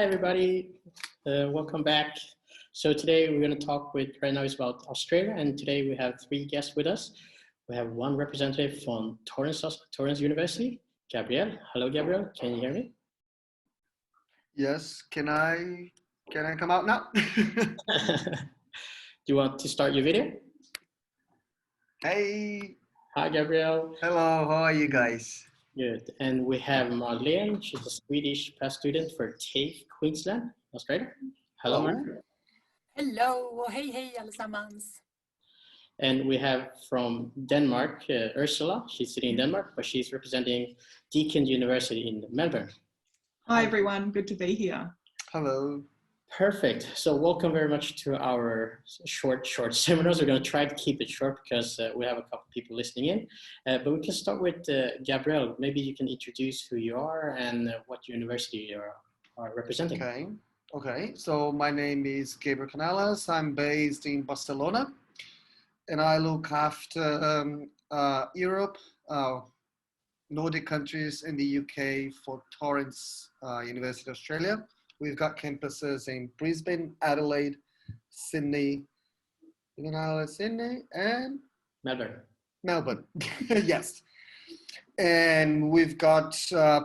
Hi, everybody. Welcome back. So today we're going to talk right now is about Australia, and today we have three guests with us. We have one representative from Torrens University, Gabriel. Hello, Gabriel. Can you hear me? Yes. Can I come out now? Do you want to start your video? Hey. Hi, Gabriel. Hello. How are you guys? Good. And we have Marlene. She's a Swedish past student for TAFE, Queensland, Australia. Hello, Marlene. Hello. Hej allesammans. And we have from Denmark, Ursula. She's sitting in Denmark, but she's representing Deakin University in Melbourne. Hi, everyone. Good to be here. Hello. Perfect. So welcome very much to our short seminars. We're going to try to keep it short because we have a couple of people listening in. But we can start with Gabriel. Maybe you can introduce who you are and what university you are representing. Okay. So my name is Gabriel Canales. I'm based in Barcelona, and I look after Europe, Nordic countries, in the UK for Torrens University, Australia. We've got campuses in Brisbane, Adelaide, Sydney, and Melbourne. Yes. And we've got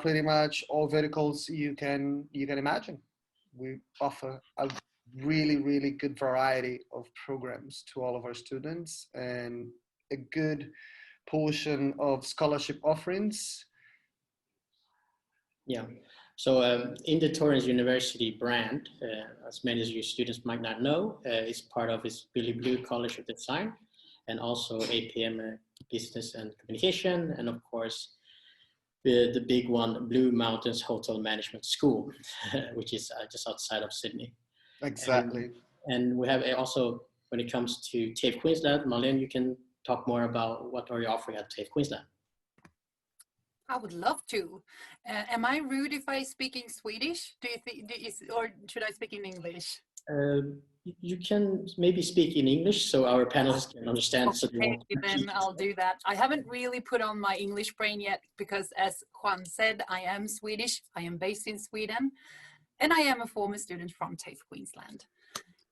pretty much all verticals you can imagine. We offer a really good variety of programs to all of our students and a good portion of scholarship offerings. Yeah. So in the Torrens University brand, as many of your students might not know, is part of its Billy Blue College of Design, and also APM Business and Communication, and of course the big one, Blue Mountains Hotel Management School, which is just outside of Sydney. Exactly. And we have also, when it comes to TAFE Queensland, Marlene, you can talk more about what are you offering at TAFE Queensland. I would love to. Am I rude if I speak in Swedish? Do you think, or should I speak in English? You can maybe speak in English so our panelists can understand. Okay, then I'll do that. I haven't really put on my English brain yet because, as Quang said, I am Swedish. I am based in Sweden, and I am a former student from TAFE Queensland.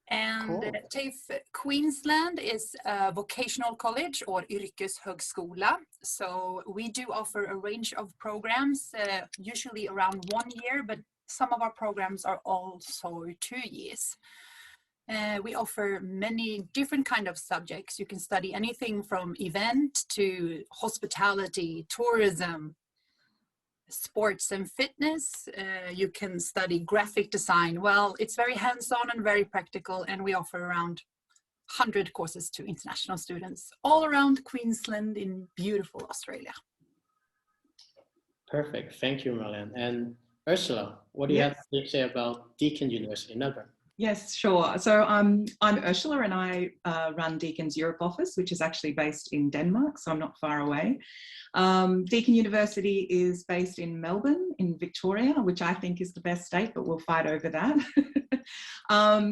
And cool. TAFE Queensland is a vocational college or yrkeshögskola. So we do offer a range of programs, usually around 1 year, but some of our programs are also 2 years. We offer many different kind of subjects. You can study anything from event to hospitality, tourism, sports and fitness. You can study graphic design. Well, it's very hands-on and very practical, and we offer around 100 courses to international students all around Queensland in beautiful Australia. Perfect. Thank you, Marlene. And Ursula, what do you have to say about Deakin University in Melbourne? Yes, sure. So I'm Ursula, and I run Deakin's Europe office, which is actually based in Denmark, so I'm not far away. Deakin University is based in Melbourne, in Victoria, which I think is the best state, but we'll fight over that.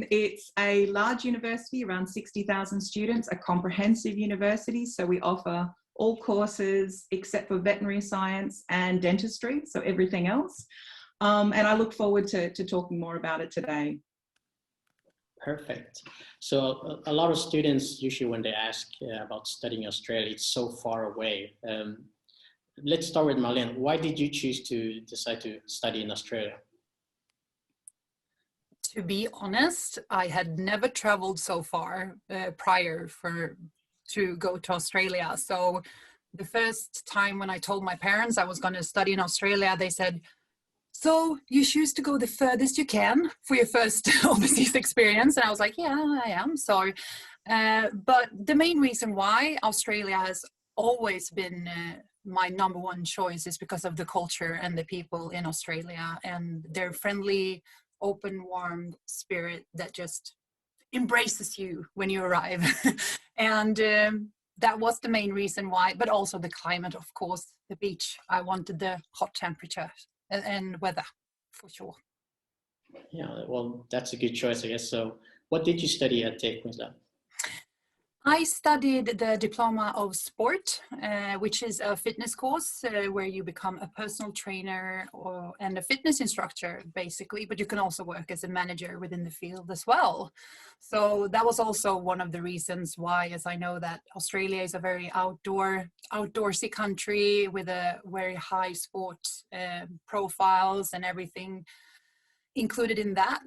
It's a large university, around 60,000 students, a comprehensive university, so we offer all courses except for veterinary science and dentistry, so everything else. And I look forward to talking more about it today. Perfect. So a lot of students, usually when they ask about studying Australia, it's so far away. Let's start with Marlene. Why did you choose to decide to study in Australia? To be honest, I had never traveled so far prior to go to Australia. So the first time when I told my parents I was going to study in Australia, they said, "So you choose to go the furthest you can for your first overseas experience?" And I was like, "Yeah, I am." So, but the main reason why Australia has always been my number one choice is because of the culture and the people in Australia and their friendly, open, warm spirit that just embraces you when you arrive. And that was the main reason why, but also the climate, of course, the beach. I wanted the hot temperature and weather, for sure. Yeah, well, that's a good choice, I guess. So what did you study at TAFE Queensland? I studied the Diploma of Sport, which is a fitness course where you become a personal trainer and a fitness instructor, basically, but you can also work as a manager within the field as well. So that was also one of the reasons why, as I know that Australia is a very outdoorsy country with a very high sport profiles and everything included in that.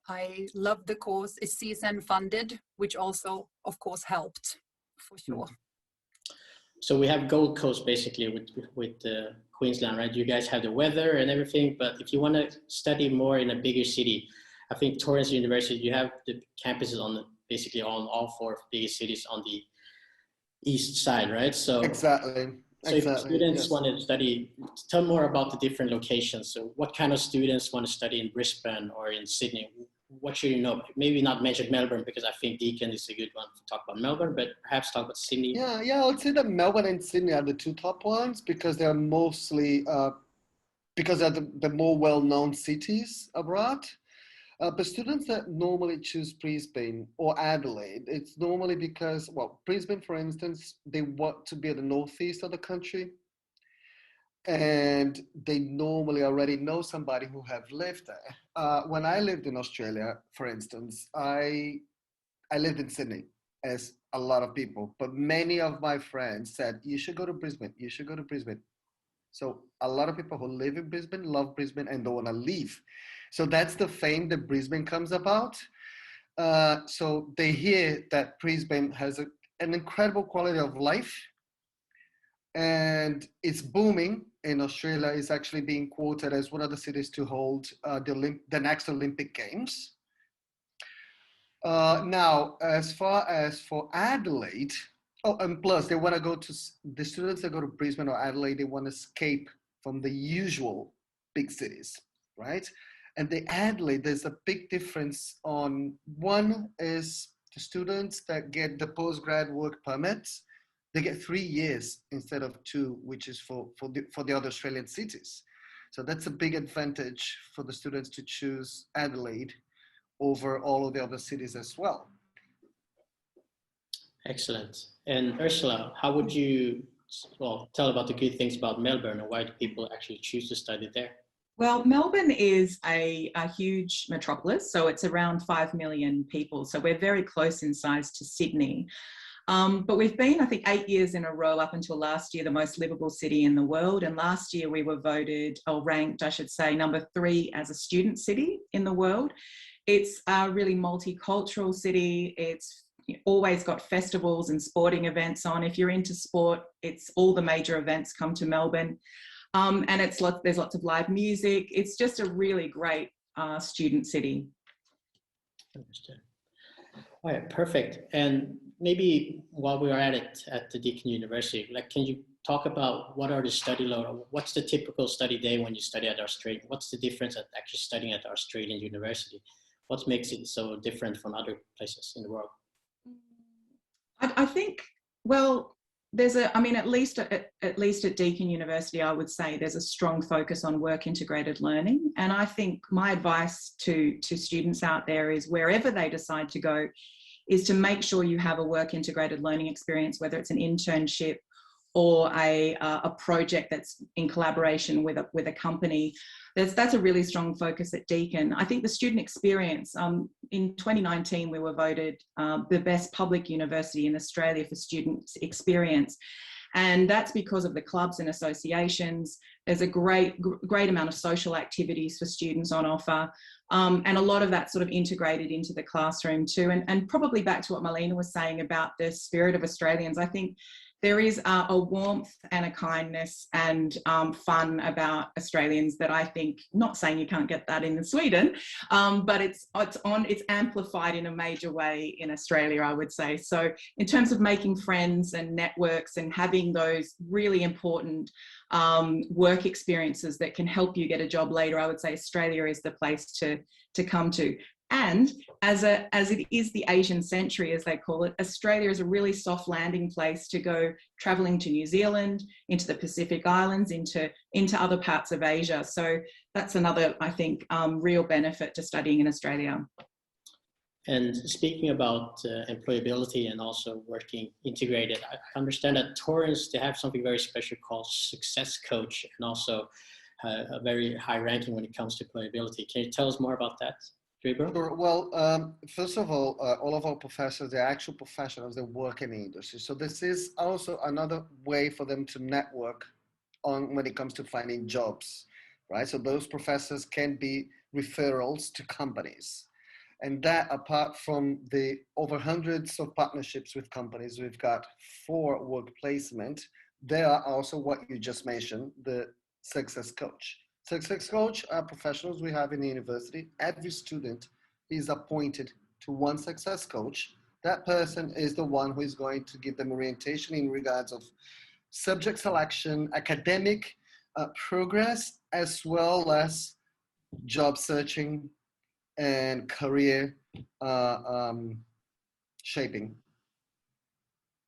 I loved the course. It's CSN funded, which also, of course, helped for sure. So we have Gold Coast basically with Queensland, right? You guys have the weather and everything, but if you want to study more in a bigger city, I think Torrens University, you have the campuses on basically on all four biggest cities on the east side, right? So exactly. So if students want to study, tell more about the different locations. So what kind of students want to study in Brisbane or in Sydney? What should you know? Maybe not mention Melbourne because I think Deakin is a good one to talk about Melbourne, but perhaps talk about Sydney. Yeah, I would say that Melbourne and Sydney are the two top ones because they're mostly, because they're the more well-known cities abroad. But students that normally choose Brisbane or Adelaide, it's normally because, well, Brisbane, for instance, they want to be at the northeast of the country. And they normally already know somebody who have lived there. When I lived in Australia, for instance, I lived in Sydney, as a lot of people, but many of my friends said, you should go to Brisbane, you should go to Brisbane. So a lot of people who live in Brisbane love Brisbane and don't want to leave. So that's the fame that Brisbane comes about. So they hear that Brisbane has an incredible quality of life and it's booming in Australia. It's actually being quoted as one of the cities to hold the next Olympic Games. Now, as far as for Adelaide, oh, and plus they want to go to, the students that go to Brisbane or Adelaide, they want to escape from the usual big cities, right? And the Adelaide, there's a big difference on, one is the students that get the postgrad work permits, they get 3 years instead of 2, which is for the other Australian cities. So that's a big advantage for the students to choose Adelaide over all of the other cities as well. Excellent. And Ursula, how would you tell about the good things about Melbourne and why do people actually choose to study there? Well, Melbourne is a huge metropolis, so it's around 5 million people. So we're very close in size to Sydney. But we've been, I think, 8 years in a row up until last year, the most livable city in the world. And last year we were voted, or ranked, I should say, number 3 as a student city in the world. It's a really multicultural city. It's always got festivals and sporting events on. If you're into sport, it's all the major events come to Melbourne. And there's lots of live music. It's just a really great student city. Understood. All right, perfect. And maybe while we are at it at the Deakin University, can you talk about what are the study load? What's the typical study day when you study at Australia? What's the difference at actually studying at Australian university? What makes it so different from other places in the world? I think, well, there's at least at Deakin University, I would say there's a strong focus on work integrated learning. And I think my advice to students out there is wherever they decide to go is to make sure you have a work integrated learning experience, whether it's an internship or a project that's in collaboration with a company. That's a really strong focus at Deakin. I think the student experience, in 2019, we were voted the best public university in Australia for student experience. And that's because of the clubs and associations. There's a great amount of social activities for students on offer. And a lot of that sort of integrated into the classroom too. And probably back to what Marlene was saying about the spirit of Australians, I think there is a warmth and a kindness and fun about Australians that I think, not saying you can't get that in Sweden, but it's amplified in a major way in Australia, I would say. So in terms of making friends and networks and having those really important work experiences that can help you get a job later, I would say Australia is the place to come to. And as it is the Asian century, as they call it, Australia is a really soft landing place to go traveling to New Zealand, into the Pacific Islands, into other parts of Asia. So that's another, I think, real benefit to studying in Australia. And speaking about employability and also working integrated, I understand that Torrens, they have something very special called Success Coach, and also a very high ranking when it comes to employability. Can you tell us more about that, Gabriel? Sure. Well, first of all of our professors, they're actual professionals that work in the industry. So this is also another way for them to network on when it comes to finding jobs, right? So those professors can be referrals to companies. And that, apart from the over hundreds of partnerships with companies, we've got for work placement, there are also what you just mentioned, the Success Coach. Success Coach are professionals we have in the university. Every student is appointed to one Success Coach. That person is the one who is going to give them orientation in regards of subject selection, academic progress, as well as job searching and career shaping.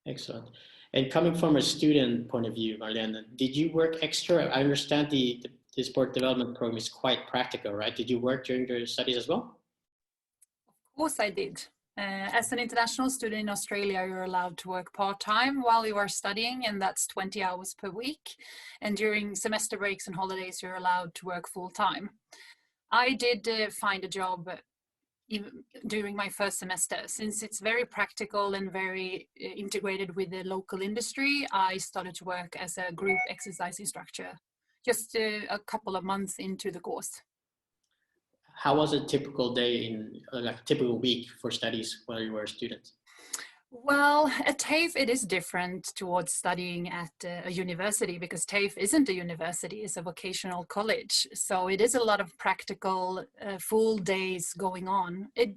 Excellent. And coming from a student point of view, Marlene, did you work extra? I understand the sport development program is quite practical, right? Did you work during your studies as well? Of course I did. As an international student in Australia, you're allowed to work part-time while you are studying, and that's 20 hours per week. And during semester breaks and holidays, you're allowed to work full-time. I did find a job even during my first semester. Since it's very practical and very integrated with the local industry, I started to work as a group exercise instructor just a couple of months into the course. How was a typical day in like a typical week for studies while you were a student? Well, at TAFE, it is different towards studying at a university, because TAFE isn't a university, it's a vocational college. So it is a lot of practical full days going on. It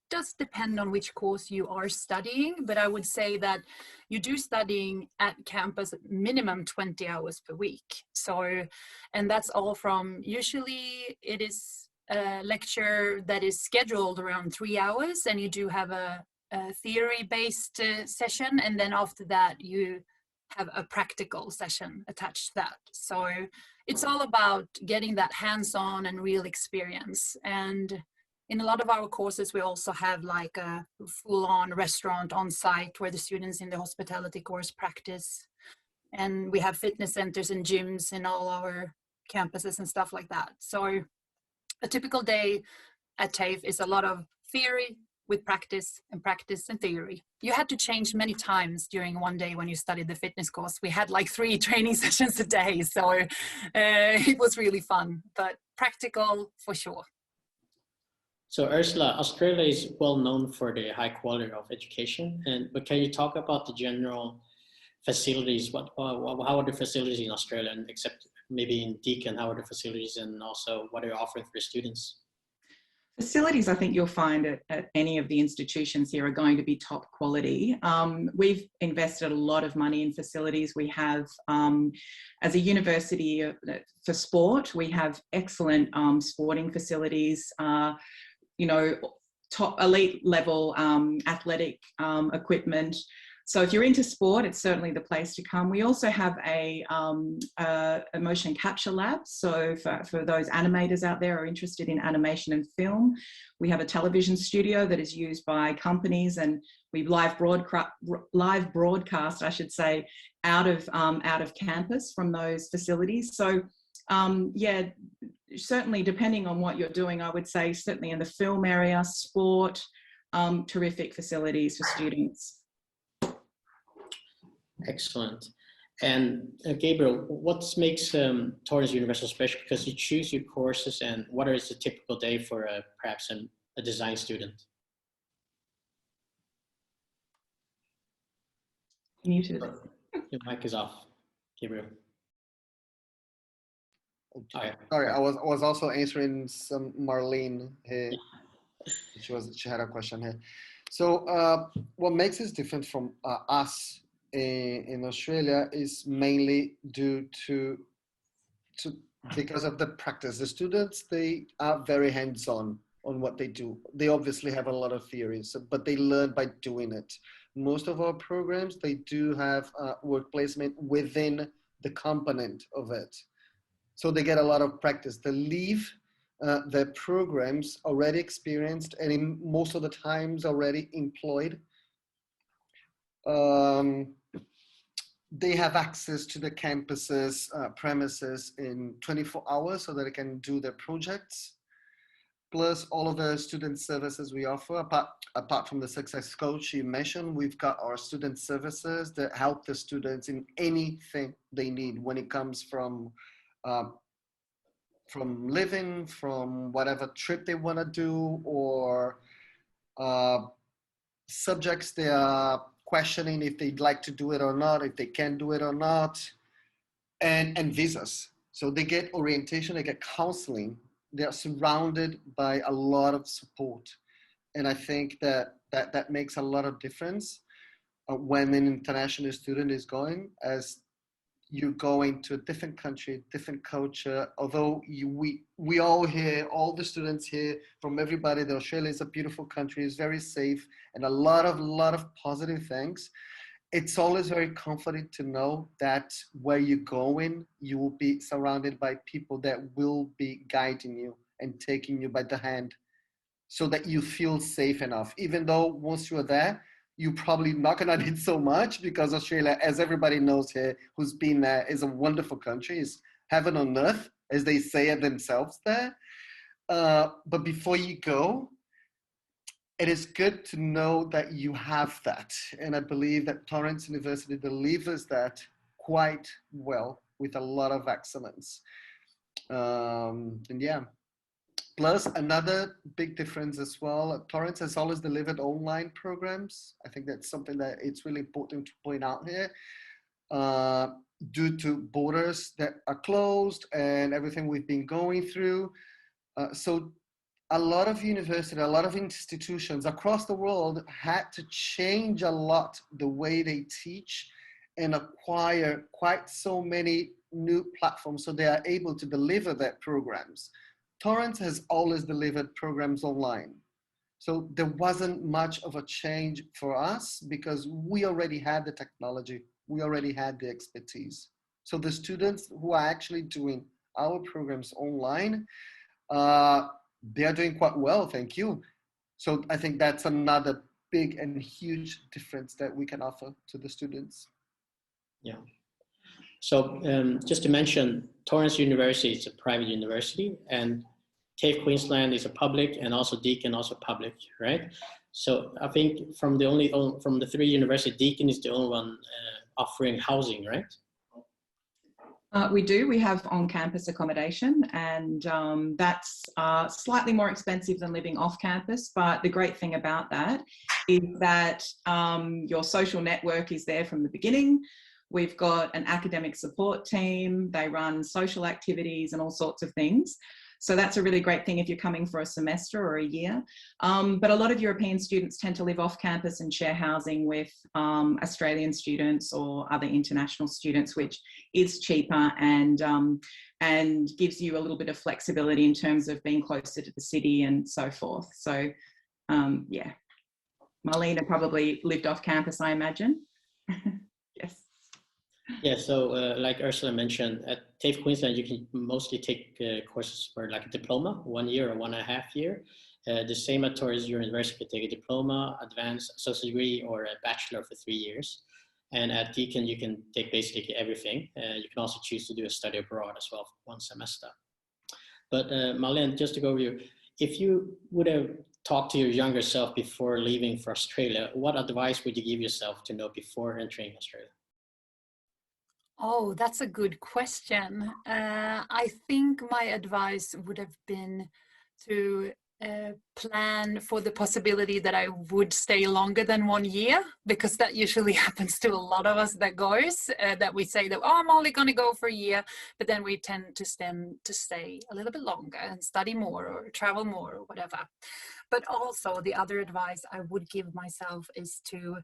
does depend on which course you are studying, but I would say that you do studying at campus minimum 20 hours per week. So, and that's all from, usually it is a lecture that is scheduled around 3 hours, and you do have a theory-based session, and then after that you have a practical session attached to that. So it's all about getting that hands-on and real experience. And in a lot of our courses we also have like a full-on restaurant on site where the students in the hospitality course practice, and we have fitness centers and gyms in all our campuses and stuff like that. So a typical day at TAFE is a lot of theory with practice and theory. You had to change many times during one day when you studied the fitness course. We had like 3 training sessions a day, so it was really fun, but practical for sure. So Ursula, Australia is well known for the high quality of education, but can you talk about the general facilities? How are the facilities in Australia, and except maybe in Deakin, how are the facilities, and also what are you offering for students? Facilities, I think you'll find at any of the institutions here are going to be top quality. We've invested a lot of money in facilities. We have, as a university for sport, we have excellent sporting facilities, top elite level athletic equipment. So if you're into sport, it's certainly the place to come. We also have a motion capture lab. So for those animators out there who are interested in animation and film, we have a television studio that is used by companies, and we live broadcast, I should say, out of campus from those facilities. So yeah, certainly depending on what you're doing, I would say certainly in the film area, sport, terrific facilities for students. Excellent. And Gabriel, what makes Torrens University special? Because you choose your courses, and what is a typical day for perhaps a design student? Muted. Your mic is off, Gabriel. Sorry, I was also answering some Marlene here. She had a question here. So what makes us different from us in Australia is mainly due to because of the practice. The students, they are very hands-on on what they do. They obviously have a lot of theories, but they learn by doing it. Most of our programs, they do have work placement within the component of it. So they get a lot of practice. They leave their programs already experienced and in most of the times already employed. They have access to the campus's premises in 24 hours so that they can do their projects. Plus all of the student services we offer, apart from the success coach you mentioned, we've got our student services that help the students in anything they need when it comes from living, from whatever trip they want to do, or subjects they are questioning if they'd like to do it or not, if they can do it or not, and visas. So they get orientation, they get counseling. They are surrounded by a lot of support. And I think that makes a lot of difference when an international student is going, as you're going to a different country, different culture. Although we all here, all the students here, from everybody, that Australia is a beautiful country, it's very safe, and a lot of positive things. It's always very comforting to know that where you're going, you will be surrounded by people that will be guiding you and taking you by the hand so that you feel safe enough. Even though once you're there, you're probably not gonna need so much, because Australia, as everybody knows here who's been there, is a wonderful country. It's heaven on earth, as they say it themselves there. But before you go, it is good to know that you have that. And I believe that Torrens University delivers that quite well with a lot of excellence. And yeah, plus another big difference as well, Torrens has always delivered online programs. I think that's something that it's really important to point out here. Due to borders that are closed and everything we've been going through. So a lot of universities, a lot of institutions across the world had to change a lot the way they teach and acquire quite so many new platforms so they are able to deliver their programs. Torrens has always delivered programs online. So there wasn't much of a change for us because we already had the technology, we already had the expertise. So the students who are actually doing our programs online, they are doing quite well, thank you. So I think that's another big and huge difference that we can offer to the students. Yeah. So just to mention, Torrens University is a private university, and TAFE Queensland is a public, and also Deakin also public, right? So I think from the three universities, Deakin is the only one offering housing, right? We do. We have on-campus accommodation, and that's slightly more expensive than living off-campus. But the great thing about that is that your social network is there from the beginning. We've got an academic support team. They run social activities and all sorts of things. So that's a really great thing if you're coming for a semester or a year. But a lot of European students tend to live off campus and share housing with Australian students or other international students, which is cheaper and gives you a little bit of flexibility in terms of being closer to the city and so forth. So yeah, Marlene probably lived off campus, I imagine. Yes. Yeah, so like Ursula mentioned, at TAFE Queensland, you can mostly take courses for like a diploma, 1 year or 1.5 years. The same at Torres University, you can take a diploma, advanced associate degree, or a bachelor for 3 years. And at Deakin, you can take basically everything. You can also choose to do a study abroad as well for 1 semester. But Marlene, just to go over you, if you would have talked to your younger self before leaving for Australia, what advice would you give yourself to know before entering Australia? Oh, that's a good question. I think my advice would have been to plan for the possibility that I would stay longer than 1 year, because that usually happens to a lot of us that goes, that we say that, oh, I'm only going to go for a year, but then we tend to stay a little bit longer and study more or travel more or whatever. But also the other advice I would give myself is to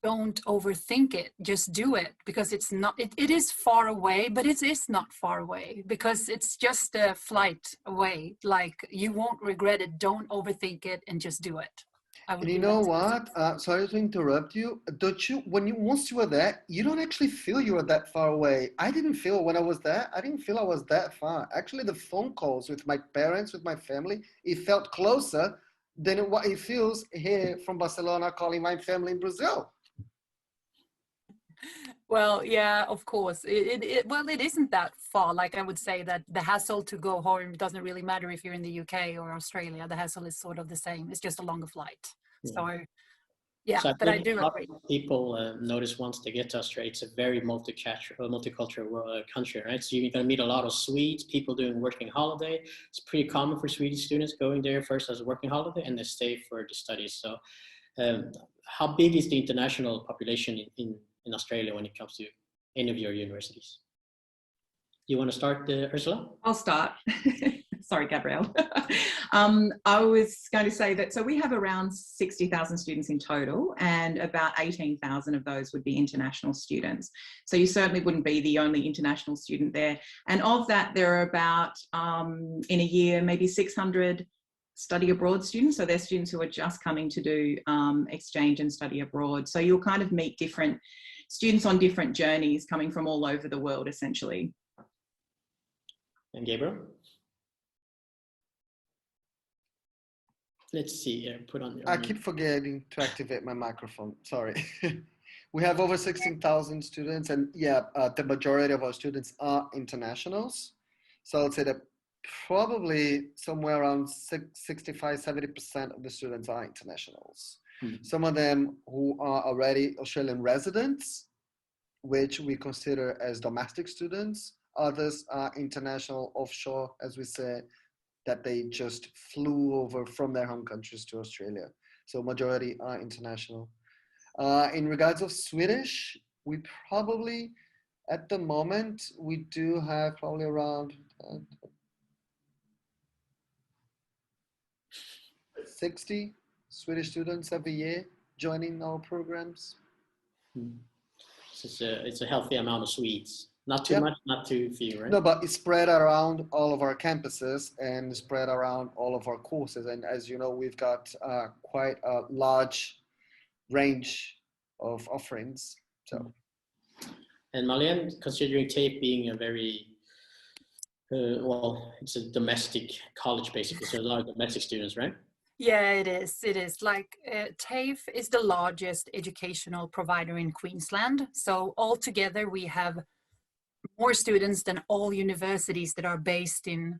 don't overthink it, just do it, because it's not, it is far away, but it is not far away, because it's just a flight away. Like, you won't regret it. Don't overthink it and just do it. I would And you do know that. what? Sorry to interrupt you. Don't you, once you were there, you don't actually feel you were that far away. I didn't feel when I was there, I didn't feel I was that far. Actually, the phone calls with my parents, with my family, it felt closer than what it feels here from Barcelona calling my family in Brazil. Well, yeah, of course. Well, it isn't that far. Like I would say that the hassle to go home doesn't really matter if you're in the UK or Australia. The hassle is sort of the same. It's just a longer flight. Yeah. So, yeah, So I but I think do a lot agree. of people notice once they get to Australia, it's a very multicultural country, right? So you're going to meet a lot of Swedes, people doing working holiday. It's pretty common for Swedish students going there first as a working holiday and they stay for the studies. So how big is the international population in Australia when it comes to any of your universities? You want to start, Ursula? I'll start. Sorry, Gabriel. I was going to say that, so we have around 60,000 students in total, and about 18,000 of those would be international students. So you certainly wouldn't be the only international student there. And of that, there are about, in a year, maybe 600 study abroad students. So they're students who are just coming to do exchange and study abroad. So you'll kind of meet different students on different journeys coming from all over the world, essentially. And Gabriel? Let's see, put on your... I keep forgetting to activate my microphone, sorry. We have over 16,000 students, and yeah, the majority of our students are internationals. So I'd say that probably somewhere around 65–70% of the students are internationals. Some of them who are already Australian residents, which we consider as domestic students. Others are international offshore, as we say, that they just flew over from their home countries to Australia. So majority are international. In regards of Swedish, we probably, at the moment, we do have probably around 60 Swedish students every year joining our programs. It's a healthy amount of Swedes. Not too much, not too few, right? No, but it's spread around all of our campuses and spread around all of our courses. And as you know, we've got quite a large range of offerings. So. And Marlene, considering TAFE being a very, well, it's a domestic college basically, so a lot of domestic students, right? Yeah, it is. It is. Like TAFE is the largest educational provider in Queensland. So altogether, we have more students than all universities that are based in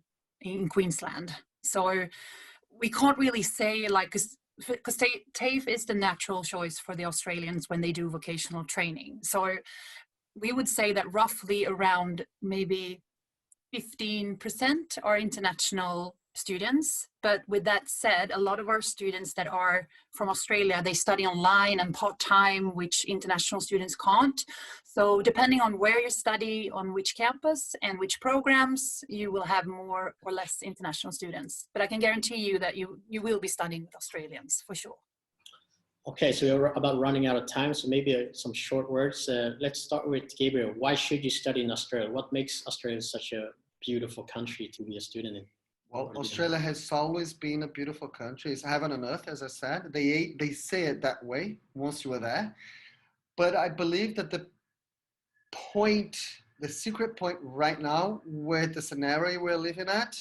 Queensland. So we can't really say, like, because TAFE is the natural choice for the Australians when they do vocational training. So we would say that roughly around maybe 15% are international students. But with that said, a lot of our students that are from Australia, they study online and part-time, which international students can't. So depending on where you study, on which campus and which programs, you will have more or less international students. But I can guarantee you that you will be studying with Australians for sure. Okay, so we're about running out of time, so maybe some short words. Let's start with Gabriel. Why should you study in Australia? What makes Australia such a beautiful country to be a student in? Well, Australia has always been a beautiful country. It's heaven on earth, as I said. They say it that way once you were there. But I believe that the secret point right now with the scenario we're living at,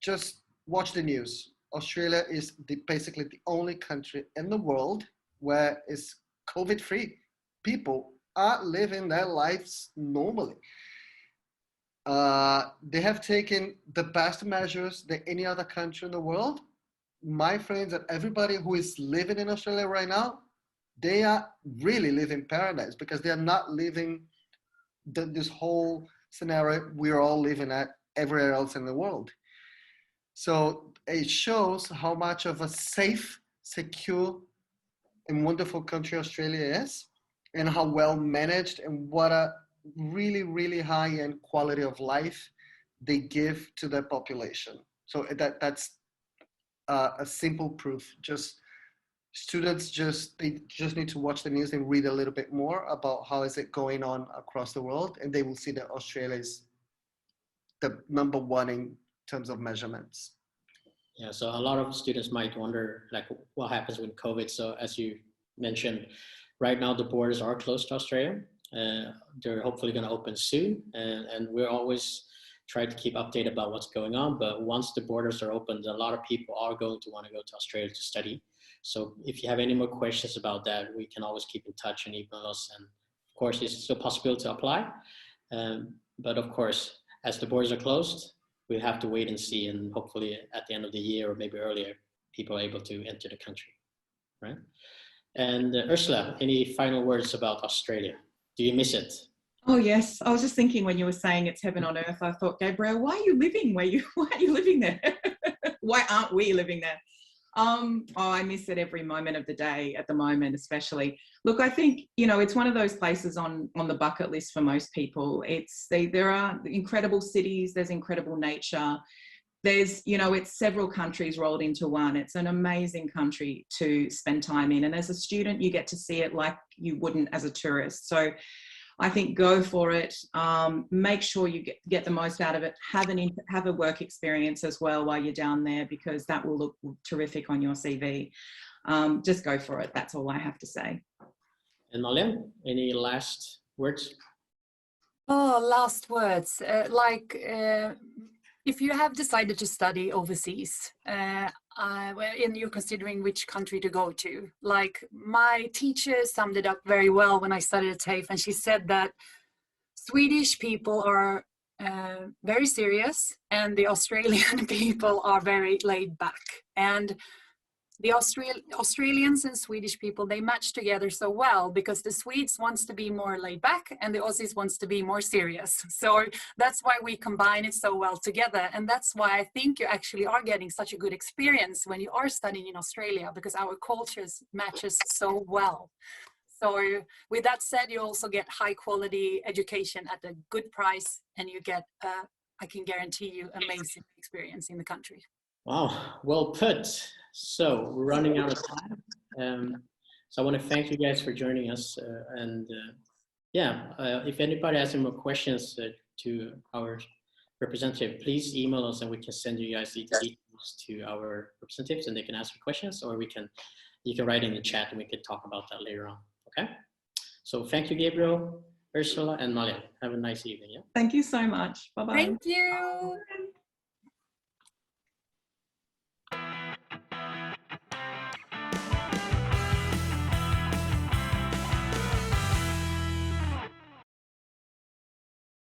just watch the news. Australia is basically the only country in the world where it's COVID-free. People are living their lives normally. They have taken the best measures than any other country in the world. My friends and everybody who is living in Australia right now, they are really living paradise because they are not living this whole scenario we're all living at everywhere else in the world. So it shows how much of a safe, secure, and wonderful country Australia is, and how well managed and what a really, really high-end quality of life they give to their population. So that's a simple proof. Students they just need to watch the news and read a little bit more about how is it going on across the world, and they will see that Australia is the #1 in terms of measurements. Yeah, so a lot of students might wonder like what happens with COVID. So as you mentioned, right now the borders are closed to Australia. They're hopefully going to open soon, and we're always trying to keep updated about what's going on. But once the borders are opened, a lot of people are going to want to go to Australia to study. So if you have any more questions about that, we can always keep in touch and email us. And of course, it's still possible to apply. But of course, as the borders are closed, we have to wait and see. And hopefully at the end of the year or maybe earlier, people are able to enter the country, right? And Ursula, any final words about Australia? Do you miss it? Oh yes, I was just thinking when you were saying it's heaven on earth, I thought, Gabriel, why are you living why are you living there? Why aren't we living there? Oh, I miss it every moment of the day at the moment, especially. Look, I think, you know, it's one of those places on the bucket list for most people. There are incredible cities, there's incredible nature. There's, you know, it's several countries rolled into one. It's an amazing country to spend time in. And as a student, you get to see it like you wouldn't as a tourist. So I think go for it. Make sure you get the most out of it. Have a work experience as well while you're down there, because that will look terrific on your CV. Just go for it. That's all I have to say. And Marlene, any last words? Oh, last words. If you have decided to study overseas, and you're considering which country to go to, like my teacher summed it up very well when I studied at TAFE, and she said that Swedish people are very serious and the Australian people are very laid back. And the Australians and Swedish people, they match together so well because the Swedes wants to be more laid back and the Aussies wants to be more serious. So that's why we combine it so well together. And that's why I think you actually are getting such a good experience when you are studying in Australia, because our cultures matches so well. So with that said, you also get high quality education at a good price, and you get, I can guarantee you, amazing experience in the country. Wow, well put. So we're running out of time. So I want to thank you guys for joining us. If anybody has any more questions to our representative, please email us and we can send you guys the details to our representatives and they can ask you questions, or you can write in the chat and we can talk about that later on. Okay? So thank you, Gabriel, Ursula, and Marlene. Have a nice evening. Yeah? Thank you so much. Bye-bye. Thank you.